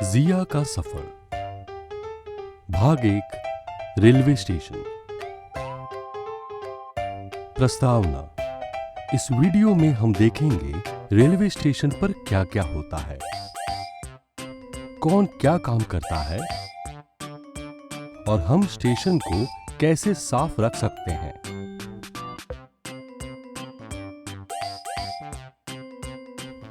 जिया का सफर। भाग 1 railway station. प्रस्तावना। इस वीडियो में हम देखेंगे रेलवे स्टेशन पर क्या क्या होता है, कौन क्या काम करता है और हम स्टेशन को कैसे साफ रख सकते हैं।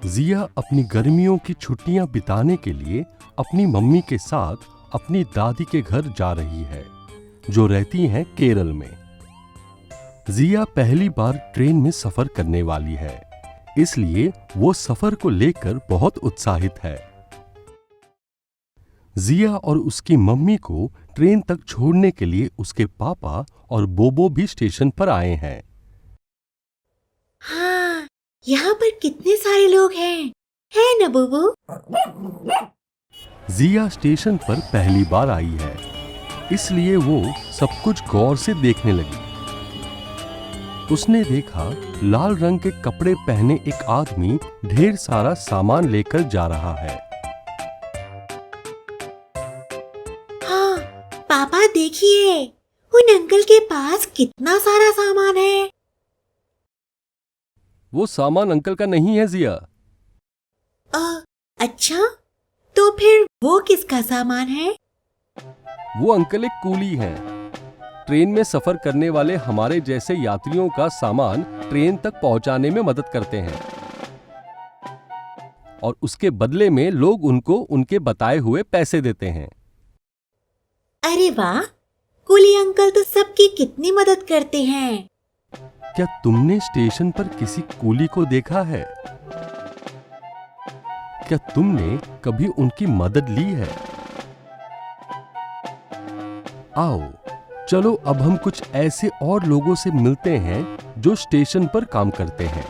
जिया अपनी गर्मियों की छुट्टियां बिताने के लिए अपनी मम्मी के साथ अपनी दादी के घर जा रही है, जो रहती हैं केरल में। जिया पहली बार ट्रेन में सफर करने वाली है, इसलिए वो सफर को लेकर बहुत उत्साहित है। जिया और उसकी मम्मी को ट्रेन तक छोड़ने के लिए उसके पापा और बोबो भी स्टेशन पर आए हैं। हाँ, यहाँ पर कितने सारे लोग हैं, है ना बोबो? जिया स्टेशन पर पहली बार आई है, इसलिए वो सब कुछ गौर से देखने लगी। उसने देखा लाल रंग के कपड़े पहने एक आदमी ढेर सारा सामान लेकर जा रहा है। हाँ, पापा देखिए, उन अंकल के पास कितना सारा सामान है। वो सामान अंकल का नहीं है जिया। अच्छा, तो फिर वो किसका सामान है? वो अंकल एक कूली हैं। ट्रेन में सफर करने वाले हमारे जैसे यात्रियों का सामान ट्रेन तक पहुंचाने में मदद करते हैं और उसके बदले में लोग उनको उनके बताए हुए पैसे देते हैं। अरे वाह, कूली अंकल तो सबकी कितनी मदद करते हैं। क्या तुमने स्टेशन पर किसी कूली को देखा है? क्या तुमने कभी उनकी मदद ली है? आओ, चलो अब हम कुछ ऐसे और लोगों से मिलते हैं जो स्टेशन पर काम करते हैं।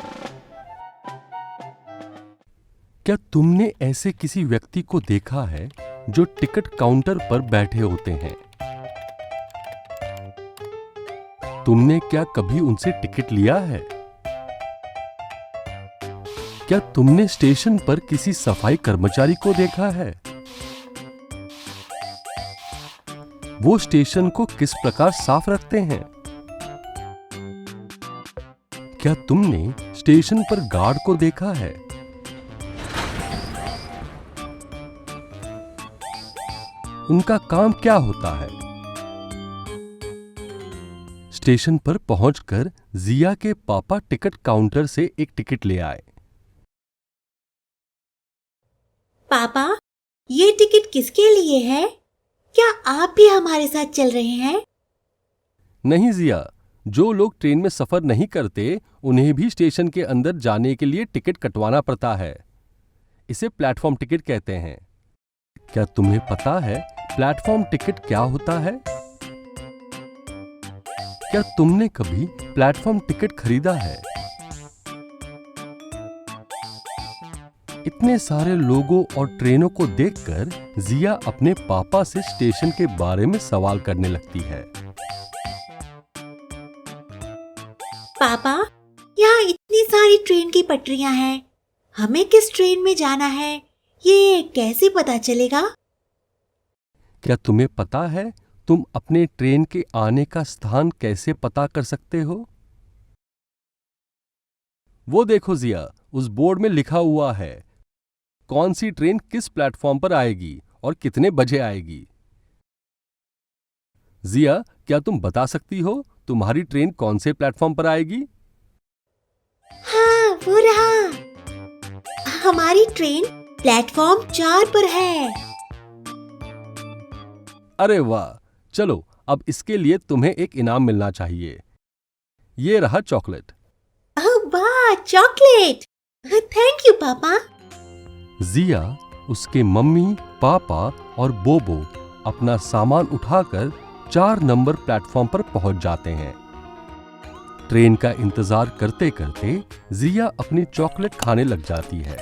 क्या तुमने ऐसे किसी व्यक्ति को देखा है जो टिकट काउंटर पर बैठे होते हैं? तुमने क्या कभी उनसे टिकट लिया है? क्या तुमने स्टेशन पर किसी सफाई कर्मचारी को देखा है? वो स्टेशन को किस प्रकार साफ रखते हैं? क्या तुमने स्टेशन पर गार्ड को देखा है? उनका काम क्या होता है? स्टेशन पर पहुंचकर जिया के पापा टिकट काउंटर से एक टिकट ले आए। पापा, ये टिकट किसके लिए है? क्या आप भी हमारे साथ चल रहे हैं? नहीं जिया, जो लोग ट्रेन में सफर नहीं करते उन्हें भी स्टेशन के अंदर जाने के लिए टिकट कटवाना पड़ता है। इसे प्लेटफॉर्म टिकट कहते हैं। क्या तुम्हें पता है प्लेटफॉर्म टिकट क्या होता है? क्या तुमने कभी प्लेटफॉर्म टिकट खरीदा है? इतने सारे लोगों और ट्रेनों को देखकर जिया अपने पापा से स्टेशन के बारे में सवाल करने लगती है। पापा, यहाँ इतनी सारी ट्रेन की पटरियां हैं, हमें किस ट्रेन में जाना है, ये कैसे पता चलेगा? क्या तुम्हें पता है तुम अपने ट्रेन के आने का स्थान कैसे पता कर सकते हो? वो देखो जिया, उस बोर्ड में लिखा हुआ है कौन सी ट्रेन किस प्लेटफॉर्म पर आएगी और कितने बजे आएगी। जिया, क्या तुम बता सकती हो तुम्हारी ट्रेन कौन से प्लेटफॉर्म पर आएगी? हाँ, वो रहा। हमारी ट्रेन प्लेटफॉर्म 4 पर है। अरे वाह, चलो अब इसके लिए तुम्हें एक इनाम मिलना चाहिए। ये रहा चॉकलेट। वाह, चॉकलेट! थैंक यू पापा। जिया, उसके मम्मी, पापा और बोबो अपना सामान उठाकर 4 नंबर प्लेटफॉर्म पर पहुंच जाते हैं। ट्रेन का इंतजार करते करते जिया अपनी चॉकलेट खाने लग जाती है,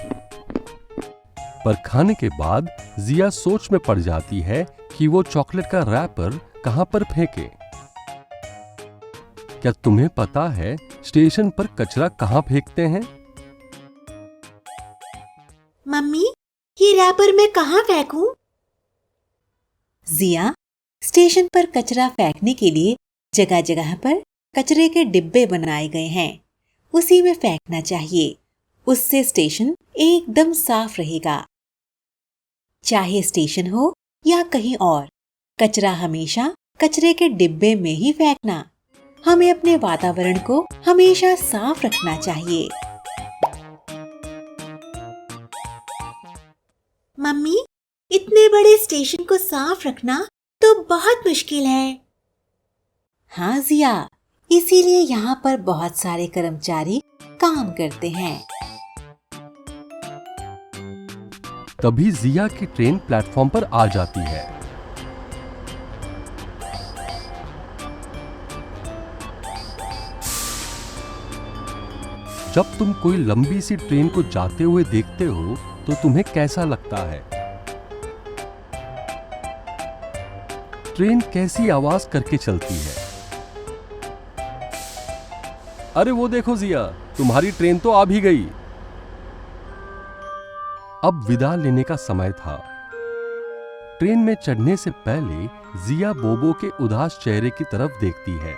पर खाने के बाद जिया सोच में पड़ जाती है कि वो चॉकलेट का रैपर कहां पर फेंके। क्या तुम्हें पता है स्टेशन पर कचरा कहां फेंकते हैं? मम्मी, ये रैपर मैं कहाँ फेंकूं? जिया, स्टेशन पर कचरा फेंकने के लिए जगह जगह पर कचरे के डिब्बे बनाए गए हैं। उसी में फेंकना चाहिए। उससे स्टेशन एकदम साफ रहेगा। चाहे स्टेशन हो या कहीं और, कचरा हमेशा कचरे के डिब्बे में ही फेंकना। हमें अपने वातावरण को हमेशा साफ रखना चाहिए। मम्मी, इतने बड़े स्टेशन को साफ रखना तो बहुत मुश्किल है। हाँ जिया, इसीलिए यहाँ पर बहुत सारे कर्मचारी काम करते हैं। तभी जिया की ट्रेन प्लेटफॉर्म पर आ जाती है। जब तुम कोई लंबी सी ट्रेन को जाते हुए देखते हो तो तुम्हें कैसा लगता है? ट्रेन कैसी आवाज करके चलती है? अरे वो देखो जिया, तुम्हारी ट्रेन तो आ भी गई। अब विदा लेने का समय था। ट्रेन में चढ़ने से पहले जिया बोबो के उदास चेहरे की तरफ देखती है।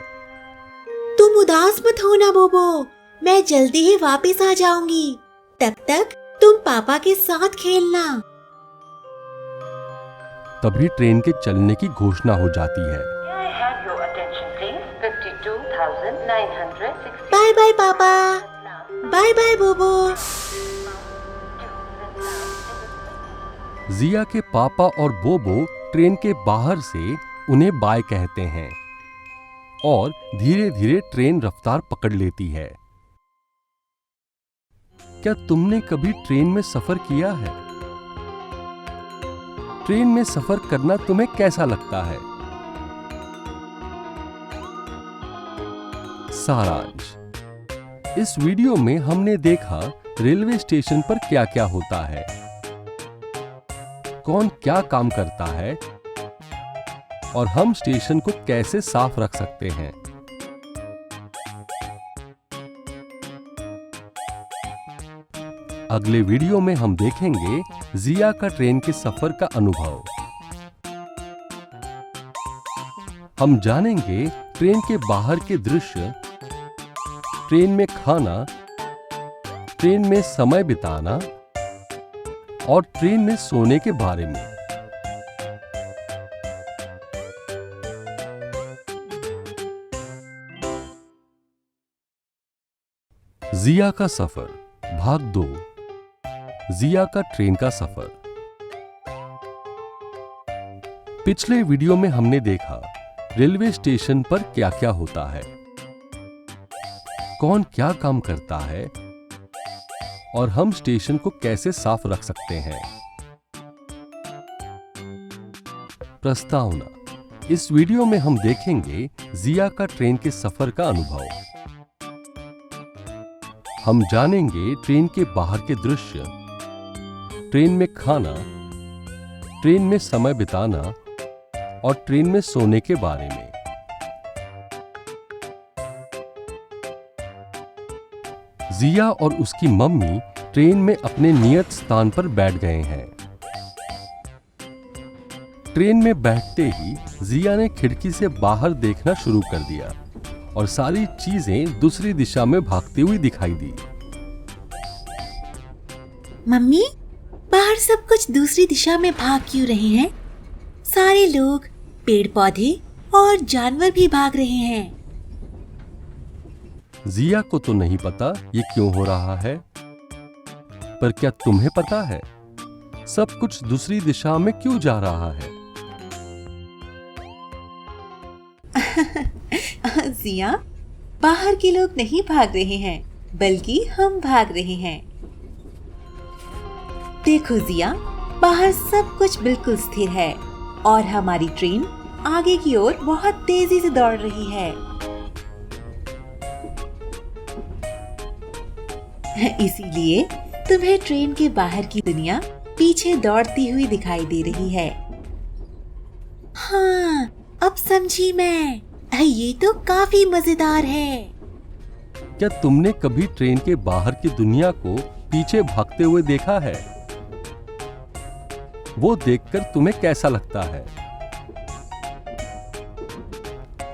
तुम उदास मत होना बोबो, मैं जल्दी ही वापस आ जाऊंगी। तब तक तुम पापा के साथ खेलना। तभी ट्रेन के चलने की घोषणा हो जाती है। बाय बाय पापा, बाय बाय बोबो। जिया के पापा और बोबो ट्रेन के बाहर से उन्हें बाय कहते हैं और धीरे धीरे ट्रेन रफ्तार पकड़ लेती है। क्या तुमने कभी ट्रेन में सफर किया है? ट्रेन में सफर करना तुम्हें कैसा लगता है? सारांश, इस वीडियो में हमने देखा रेलवे स्टेशन पर क्या क्या होता है, कौन क्या काम करता है और हम स्टेशन को कैसे साफ रख सकते हैं। अगले वीडियो में हम देखेंगे जिया का ट्रेन के सफर का अनुभव। हम जानेंगे ट्रेन के बाहर के दृश्य, ट्रेन में खाना, ट्रेन में समय बिताना और ट्रेन में सोने के बारे में। जिया का सफर भाग 2, जिया का ट्रेन का सफर। पिछले वीडियो में हमने देखा रेलवे स्टेशन पर क्या क्या होता है, कौन क्या काम करता है और हम स्टेशन को कैसे साफ रख सकते हैं। प्रस्तावना, इस वीडियो में हम देखेंगे जिया का ट्रेन के सफर का अनुभव। हम जानेंगे ट्रेन के बाहर के दृश्य, ट्रेन में खाना, ट्रेन में समय बिताना और ट्रेन में सोने के बारे में। जिया और उसकी मम्मी ट्रेन में अपने नियत स्थान पर बैठ गए हैं। ट्रेन में बैठते ही जिया ने खिड़की से बाहर देखना शुरू कर दिया और सारी चीजें दूसरी दिशा में भागती हुई दिखाई दी। मम्मी, बाहर सब कुछ दूसरी दिशा में भाग क्यों रहे हैं? सारे लोग, पेड़ पौधे और जानवर भी भाग रहे हैं। जिया को तो नहीं पता ये क्यों हो रहा है, पर क्या तुम्हें पता है सब कुछ दूसरी दिशा में क्यों जा रहा है? जिया, बाहर के लोग नहीं भाग रहे हैं, बल्कि हम भाग रहे हैं। देखो जिया, बाहर सब कुछ बिल्कुल स्थिर है और हमारी ट्रेन आगे की ओर बहुत तेजी से दौड़ रही है। इसीलिए तुम्हें ट्रेन के बाहर की दुनिया पीछे दौड़ती हुई दिखाई दे रही है। हाँ, अब समझी मैं। ये तो काफी मजेदार है। क्या तुमने कभी ट्रेन के बाहर की दुनिया को पीछे भागते हुए देखा है? वो देखकर तुम्हें कैसा लगता है।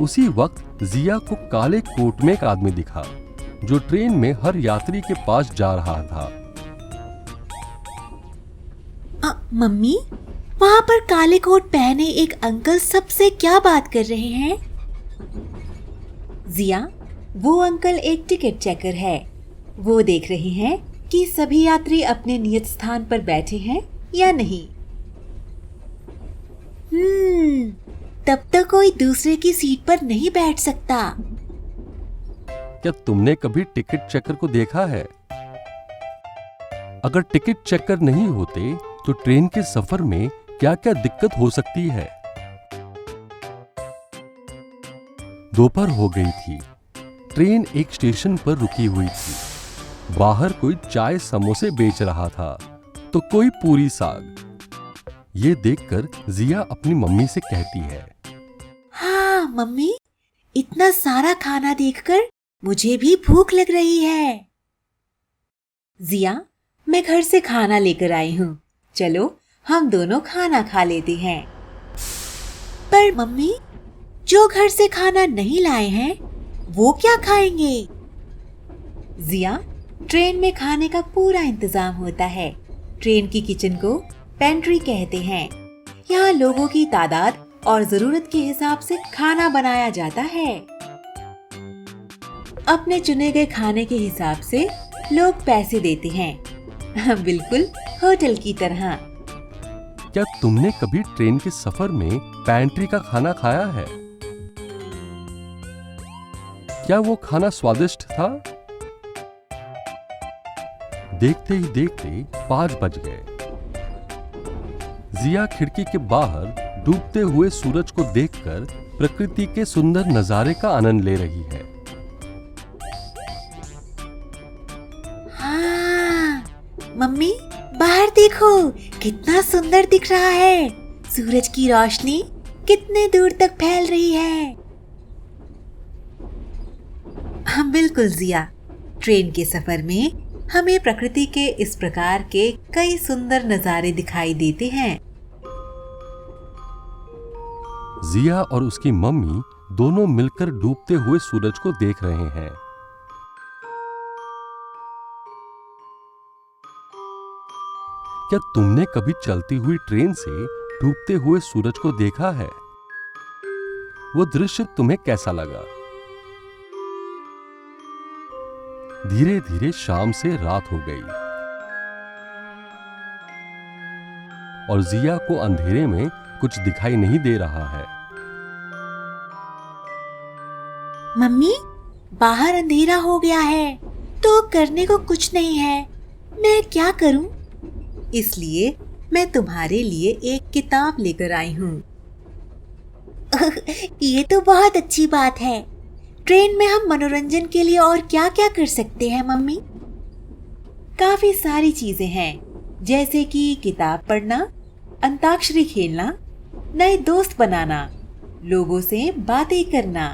उसी वक्त जिया को काले कोट में एक आदमी दिखा जो ट्रेन में हर यात्री के पास जा रहा था। मम्मी, वहां पर काले कोट पहने एक अंकल सबसे क्या बात कर रहे हैं? जिया, वो अंकल एक टिकट चेकर है। वो देख रहे हैं कि सभी यात्री अपने नियत स्थान पर बैठे हैं या नहीं। तब तक कोई दूसरे की सीट पर नहीं बैठ सकता। क्या तुमने कभी टिकट चेकर को देखा है? अगर टिकट चेकर नहीं होते तो ट्रेन के सफर में क्या क्या दिक्कत हो सकती है। दोपहर हो गई थी। ट्रेन एक स्टेशन पर रुकी हुई थी। बाहर कोई चाय समोसे बेच रहा था तो कोई पूरी साग। ये देखकर जिया अपनी मम्मी से कहती है, हाँ मम्मी, इतना सारा खाना देखकर मुझे भी भूख लग रही है। जिया, मैं घर से खाना लेकर आई हूँ, चलो हम दोनों खाना खा लेते हैं। पर मम्मी, जो घर से खाना नहीं लाए हैं वो क्या खाएंगे? जिया, ट्रेन में खाने का पूरा इंतजाम होता है। ट्रेन की किचन को पेंट्री कहते हैं। यहाँ लोगों की तादाद और जरूरत के हिसाब से खाना बनाया जाता है। अपने चुने गए खाने के हिसाब से लोग पैसे देते हैं, बिल्कुल होटल की तरह। क्या तुमने कभी ट्रेन के सफर में पेंट्री का खाना खाया है? क्या वो खाना स्वादिष्ट था? देखते ही देखते 5 बज गए। जिया खिड़की के बाहर डूबते हुए सूरज को देखकर प्रकृति के सुंदर नजारे का आनंद ले रही है। हाँ, मम्मी, बाहर देखो, कितना सुंदर दिख रहा है। सूरज की रोशनी कितने दूर तक फैल रही है। हाँ बिल्कुल जिया, ट्रेन के सफर में हमें प्रकृति के इस प्रकार के कई सुंदर नजारे दिखाई देते हैं। जिया और उसकी मम्मी दोनों मिलकर डूबते हुए सूरज को देख रहे हैं। क्या तुमने कभी चलती हुई ट्रेन से डूबते हुए सूरज को देखा है? वो दृश्य तुम्हें कैसा लगा? धीरे धीरे शाम से रात हो गई और जिया को अंधेरे में कुछ दिखाई नहीं दे रहा है। मम्मी, बाहर अंधेरा हो गया है तो करने को कुछ नहीं है। मैं क्या करूं? इसलिए मैं तुम्हारे लिए एक किताब लेकर आई हूँ। ये तो बहुत अच्छी बात है। ट्रेन में हम मनोरंजन के लिए और क्या क्या कर सकते हैं मम्मी? काफी सारी चीजें हैं, जैसे कि किताब पढ़ना, अंताक्षरी खेलना, नए दोस्त बनाना, लोगों से बातें करना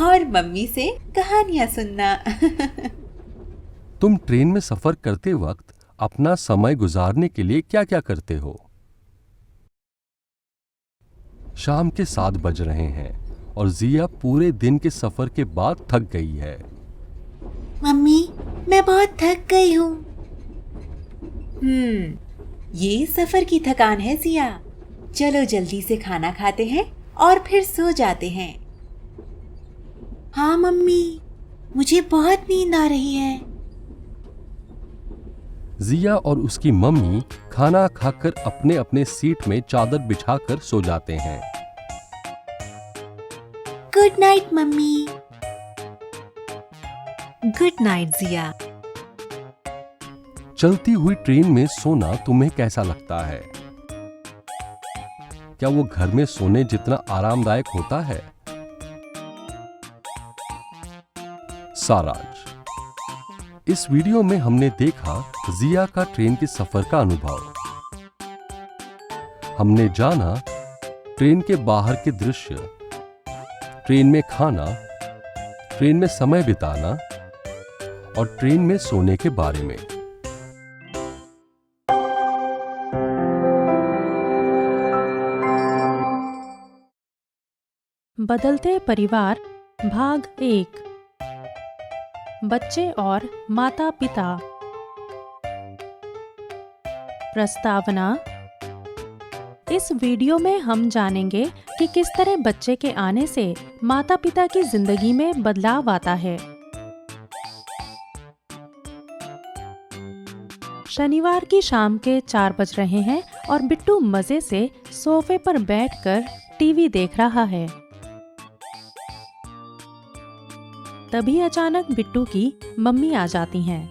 और मम्मी से कहानियां सुनना। तुम ट्रेन में सफर करते वक्त अपना समय गुजारने के लिए क्या क्या करते हो? शाम के 7 बज रहे हैं और जिया पूरे दिन के सफर के बाद थक गई है। मम्मी, मैं बहुत थक गई हूँ। ये सफर की थकान है जिया। चलो जल्दी से खाना खाते हैं और फिर सो जाते हैं। हाँ मम्मी, मुझे बहुत नींद आ रही है। जिया और उसकी मम्मी खाना खाकर अपने अपने सीट में चादर बिछाकर सो जाते हैं। Good night mummy. Good night Jiya. चलती हुई ट्रेन में सोना तुम्हें कैसा लगता है? क्या वो घर में सोने जितना आरामदायक होता है? सारांश, इस वीडियो में हमने देखा जिया का ट्रेन के सफर का अनुभव। हमने जाना ट्रेन के बाहर के दृश्य, ट्रेन में खाना, ट्रेन में समय बिताना और ट्रेन में सोने के बारे में। बदलते परिवार भाग 1। बच्चे और माता पिता। प्रस्तावना। इस वीडियो में हम जानेंगे कि किस तरह बच्चे के आने से माता पिता की जिंदगी में बदलाव आता है। शनिवार की शाम के 4 बज रहे हैं और बिट्टू मजे से सोफे पर बैठकर टीवी देख रहा है। तभी अचानक बिट्टू की मम्मी आ जाती हैं।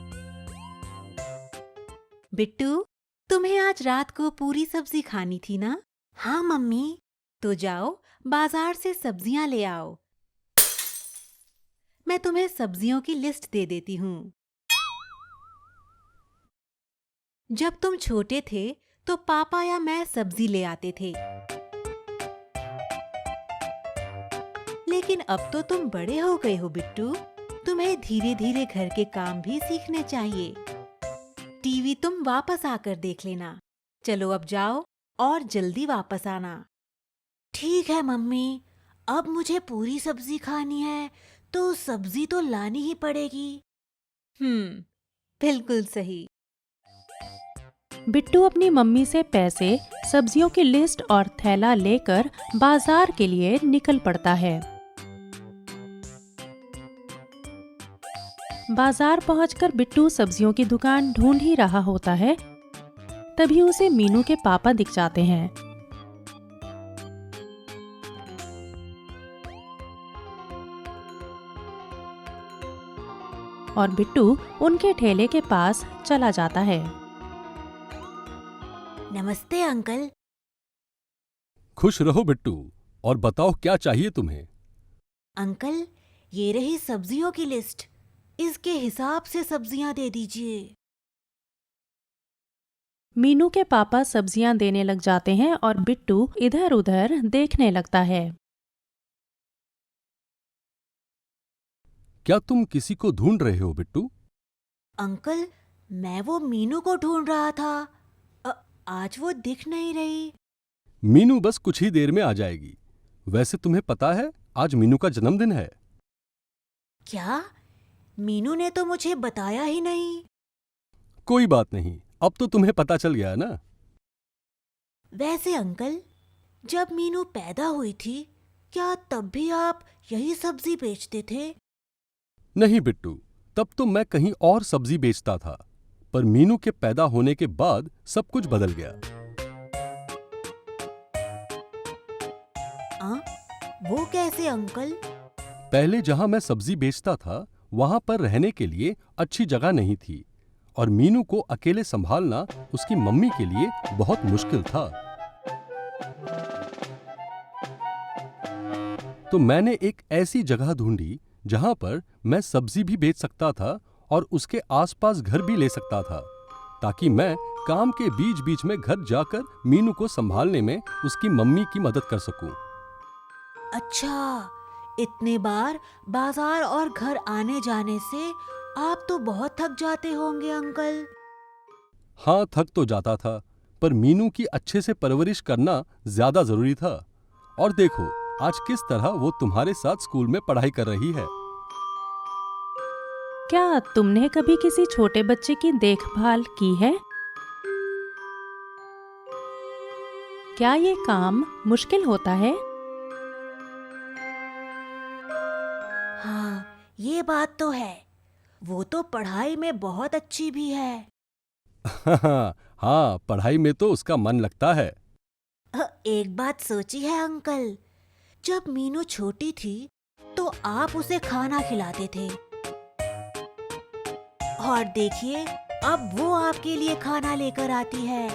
बिट्टू, तुम्हें आज रात को पूरी सब्जी खानी थी ना? हाँ मम्मी। तो जाओ बाजार से सब्जियां ले आओ। मैं तुम्हें सब्जियों की लिस्ट दे देती हूँ। जब तुम छोटे थे तो पापा या मैं सब्जी ले आते थे, लेकिन अब तो तुम बड़े हो गए हो बिट्टू। तुम्हें धीरे धीरे घर के काम भी सीखने चाहिए। टीवी तुम वापस आकर देख लेना। चलो अब जाओ और जल्दी वापस आना। ठीक है मम्मी, अब मुझे पूरी सब्जी खानी है तो सब्जी तो लानी ही पड़ेगी। बिल्कुल सही। बिट्टू अपनी मम्मी से पैसे, सब्जियों की लिस्ट और थैला लेकर बाजार के लिए निकल पड़ता है। बाजार पहुंचकर बिट्टू सब्जियों की दुकान ढूंढ ही रहा होता है, तभी उसे मीनू के पापा दिख जाते हैं। और बिट्टू उनके ठेले के पास चला जाता है। नमस्ते अंकल। खुश रहो बिट्टू, और बताओ क्या चाहिए तुम्हें? अंकल, ये रही सब्जियों की लिस्ट। इसके हिसाब से सब्जियां दे दीजिए। मीनू के पापा सब्जियां देने लग जाते हैं और बिट्टू इधर उधर देखने लगता है। क्या तुम किसी को ढूंढ रहे हो बिट्टू? अंकल, मैं वो मीनू को ढूंढ रहा था। आज वो दिख नहीं रही। मीनू बस कुछ ही देर में आ जाएगी। वैसे तुम्हें पता है आज मीनू का जन्मदिन है। क्या? मीनू ने तो मुझे बताया ही नहीं। कोई बात नहीं, अब तो तुम्हें पता चल गया ना। वैसे अंकल, जब मीनू पैदा हुई थी, क्या तब भी आप यही सब्जी बेचते थे? नहीं बिट्टू, तब तो मैं कहीं और सब्जी बेचता था, पर मीनू के पैदा होने के बाद सब कुछ बदल गया। वो कैसे अंकल? पहले जहां मैं सब्जी बेचता था वहां पर रहने के लिए अच्छी जगह नहीं थी, और मीनू को अकेले संभालना उसकी मम्मी के लिए बहुत मुश्किल था। तो मैंने एक ऐसी जगह ढूंढी जहां पर मैं सब्जी भी बेच सकता था और उसके आसपास घर भी ले सकता था, ताकि मैं काम के बीच बीच में घर जाकर मीनू को संभालने में उसकी मम्मी की मदद कर सकूं। अच्छा, इतने बार बाजार और घर आने जाने से आप तो बहुत थक जाते होंगे अंकल। हाँ, थक तो जाता था, पर मीनू की अच्छे से परवरिश करना ज्यादा जरूरी था। और देखो आज किस तरह वो तुम्हारे साथ स्कूल में पढ़ाई कर रही है। क्या तुमने कभी किसी छोटे बच्चे की देखभाल की है? क्या ये काम मुश्किल होता है? हाँ, ये बात तो है। वो तो पढ़ाई में बहुत अच्छी भी है। हाँ, पढ़ाई में तो उसका मन लगता है। एक बात सोची है अंकल, जब मीनू छोटी थी तो आप उसे खाना खिलाते थे, और देखिए अब वो आपके लिए खाना लेकर आती है।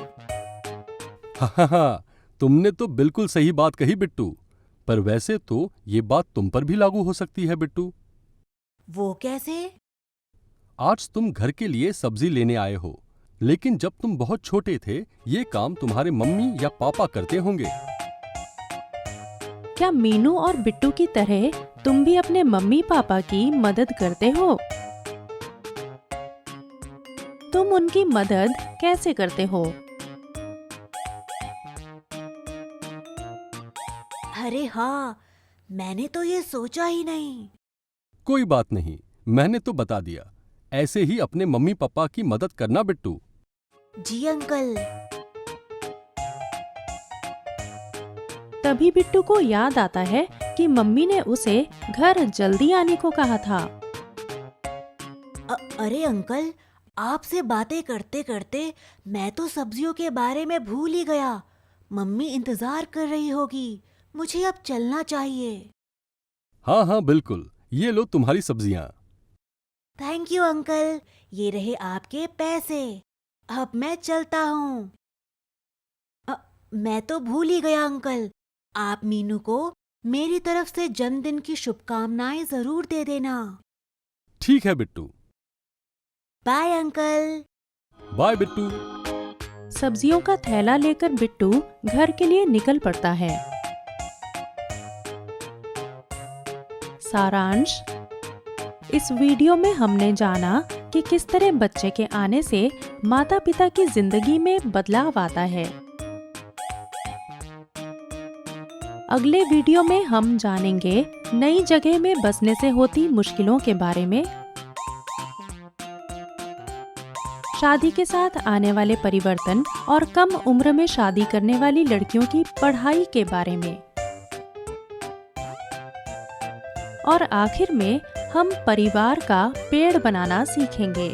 हाँ, तुमने तो बिल्कुल सही बात कही बिट्टू, पर वैसे तो ये बात तुम पर भी लागू हो सकती है बिट्टू। वो कैसे? आज तुम घर के लिए सब्जी लेने आए हो, लेकिन जब तुम बहुत छोटे थे ये काम तुम्हारे मम्मी या पापा करते होंगे। क्या मीनू और बिट्टू की तरह तुम भी अपने मम्मी पापा की मदद करते हो? तुम उनकी मदद कैसे करते हो? अरे हाँ, मैंने तो ये सोचा ही नहीं। कोई बात नहीं, मैंने तो बता दिया। ऐसे ही अपने मम्मी पापा की मदद करना बिट्टू। जी अंकल। तभी बिट्टू को याद आता है कि मम्मी ने उसे घर जल्दी आने को कहा था। अरे अंकल, आपसे बातें करते करते मैं तो सब्जियों के बारे में भूल ही गया। मम्मी इंतजार कर रही होगी, मुझे अब चलना चाहिए। हाँ हाँ बिल्कुल, ये लो तुम्हारी सब्जियां। थैंक यू अंकल, ये रहे आपके पैसे। अब मैं चलता हूँ। मैं तो भूल ही गया अंकल, आप मीनू को मेरी तरफ से जन्मदिन की शुभकामनाएं जरूर दे देना। ठीक है Bittu. Bye uncle. Bye Bittu. सब्जियों का थैला लेकर बिट्टू घर के लिए निकल पड़ता है। सारांश, इस वीडियो में हमने जाना कि किस तरह बच्चे के आने से माता पिता की जिंदगी में बदलाव आता है। अगले वीडियो में हम जानेंगे नई जगह में बसने से होती मुश्किलों के बारे में, शादी के साथ आने वाले परिवर्तन और कम उम्र में शादी करने वाली लड़कियों की पढ़ाई के बारे में, और आखिर में हम परिवार का पेड़ बनाना सीखेंगे।